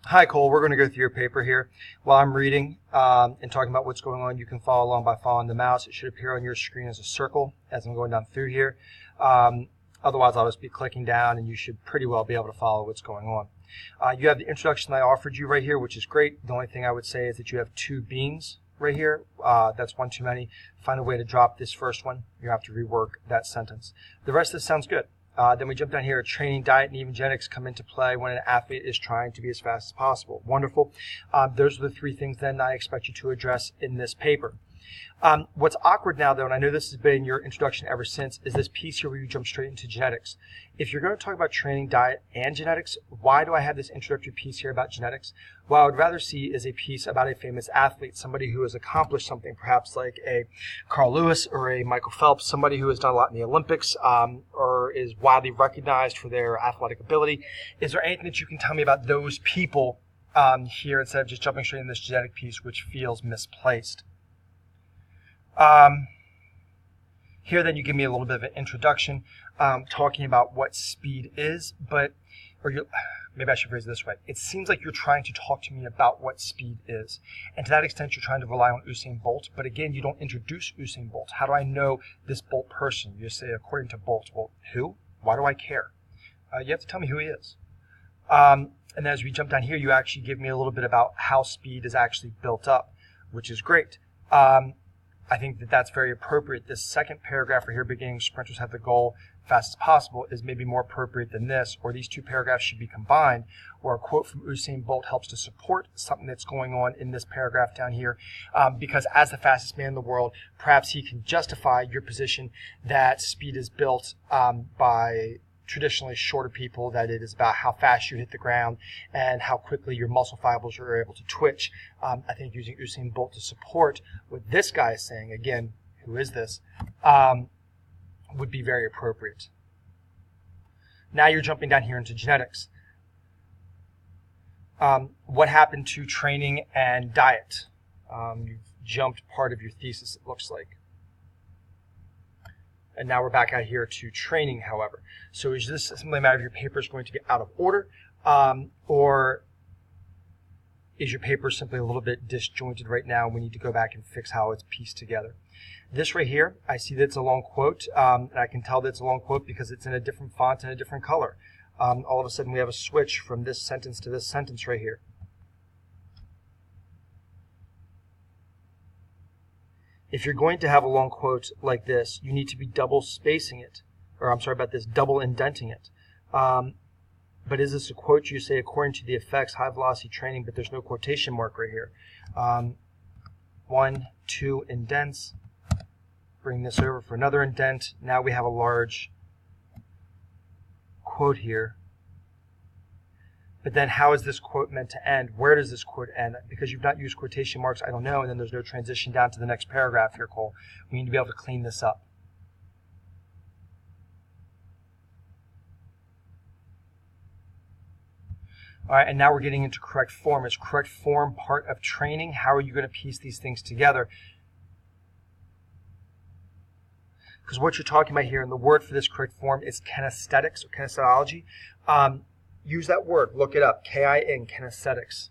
Hi, Cole. We're going to go through your paper here. While I'm reading and talking about what's going on, you can follow along by following the mouse. It should appear on your screen as a circle as I'm going down through here. Otherwise, I'll just be clicking down, and you should pretty well be able to follow what's going on. You have the introduction I offered you right here, which is great. The only thing I would say is that you have two beans right here. That's one too many. Find a way to drop this first one. You have to rework that sentence. The rest of this sounds good. Then we jump down here. Training, diet, and even genetics come into play when an athlete is trying to be as fast as possible. Wonderful. Those are the three things then I expect you to address in this paper. What's awkward now, though, and I know this has been your introduction ever since, is this piece here where you jump straight into genetics. If you're going to talk about training, diet, and genetics, why do I have this introductory piece here about genetics? What I would rather see is a piece about a famous athlete, somebody who has accomplished something, perhaps like a Carl Lewis or a Michael Phelps, somebody who has done a lot in the Olympics or is widely recognized for their athletic ability. Is there anything that you can tell me about those people here instead of just jumping straight in this genetic piece, which feels misplaced? Here then you give me a little bit of an introduction talking about what speed is, maybe I should phrase it this way. It seems like you're trying to talk to me about what speed is. And to that extent, you're trying to rely on Usain Bolt. But again, you don't introduce Usain Bolt. How do I know this Bolt person? You say, according to Bolt. Well, who? Why do I care? You have to tell me who he is. And then as we jump down here, you actually give me a little bit about how speed is actually built up, which is great. I think that that's very appropriate. This second paragraph right here, beginning sprinters have the goal fast as possible, is maybe more appropriate than this, or these two paragraphs should be combined, or a quote from Usain Bolt helps to support something that's going on in this paragraph down here, because as the fastest man in the world, perhaps he can justify your position that speed is built by traditionally shorter people, that it is about how fast you hit the ground and how quickly your muscle fibers are able to twitch. I think using Usain Bolt to support what this guy is saying, again, who is this, would be very appropriate. Now you're jumping down here into genetics. What happened to training and diet? You've jumped part of your thesis, it looks like. And now we're back out here to training, however. So is this simply a matter of your paper is going to be out of order, or is your paper simply a little bit disjointed right now and we need to go back and fix how it's pieced together? This right here, I see that it's a long quote, and I can tell that it's a long quote because it's in a different font and a different color. All of a sudden we have a switch from this sentence to this sentence right here. If you're going to have a long quote like this, you need to be double spacing it, double indenting it. But is this a quote you say according to the effects, high velocity training, but there's no quotation mark right here. 1, 2 indents. Bring this over for another indent. Now we have a large quote here. But then how is this quote meant to end? Where does this quote end? Because you've not used quotation marks, I don't know, and then there's no transition down to the next paragraph here, Cole. We need to be able to clean this up. All right, and now we're getting into correct form. Is correct form part of training? How are you going to piece these things together? Because what you're talking about here, and the word for this correct form is kinesthetics or kinestology. Use that word. Look it up. K-I-N, kinesthetics.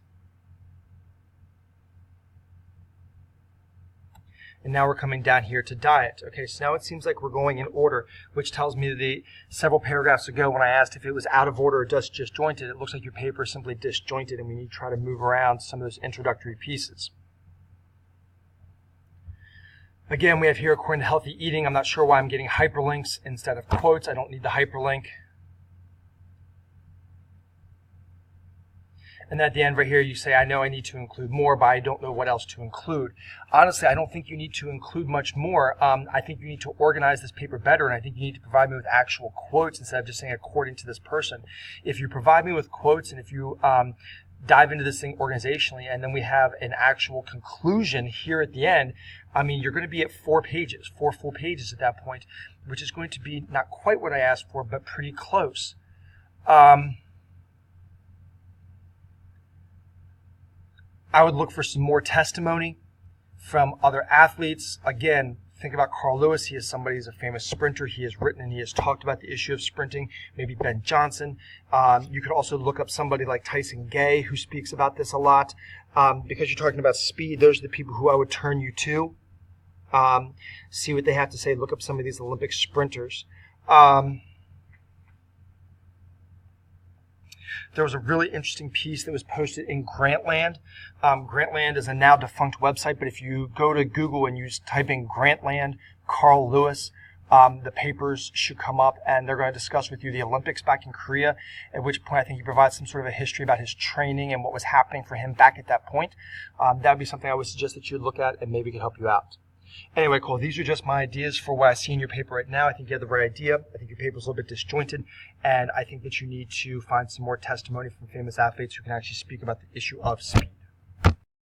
And now we're coming down here to diet. Okay, so now it seems like we're going in order, which tells me that several paragraphs ago when I asked if it was out of order or just disjointed, it looks like your paper is simply disjointed and we need to try to move around some of those introductory pieces. Again, we have here according to healthy eating. I'm not sure why I'm getting hyperlinks instead of quotes. I don't need the hyperlink. And at the end right here, you say, I know I need to include more, but I don't know what else to include. Honestly, I don't think you need to include much more. I think you need to organize this paper better, and I think you need to provide me with actual quotes instead of just saying according to this person. If you provide me with quotes and if you dive into this thing organizationally, and then we have an actual conclusion here at the end, I mean, you're going to be at 4 pages, 4 full pages at that point, which is going to be not quite what I asked for, but pretty close. I would look for some more testimony from other athletes. Again, think about Carl Lewis. He is somebody who's a famous sprinter. He has written and he has talked about the issue of sprinting. Maybe Ben Johnson. You could also look up somebody like Tyson Gay, who speaks about this a lot. Because you're talking about speed, those are the people who I would turn you to. See what they have to say. Look up some of these Olympic sprinters. There was a really interesting piece that was posted in Grantland. Grantland is a now defunct website, but if you go to Google and you type in Grantland, Carl Lewis, the papers should come up, and they're going to discuss with you the Olympics back in Korea, at which point I think he provides some sort of a history about his training and what was happening for him back at that point. That would be something I would suggest that you look at and maybe could help you out. Anyway, Cole, these are just my ideas for what I see in your paper right now. I think you have the right idea. I think your paper is a little bit disjointed, and I think that you need to find some more testimony from famous athletes who can actually speak about the issue of speed.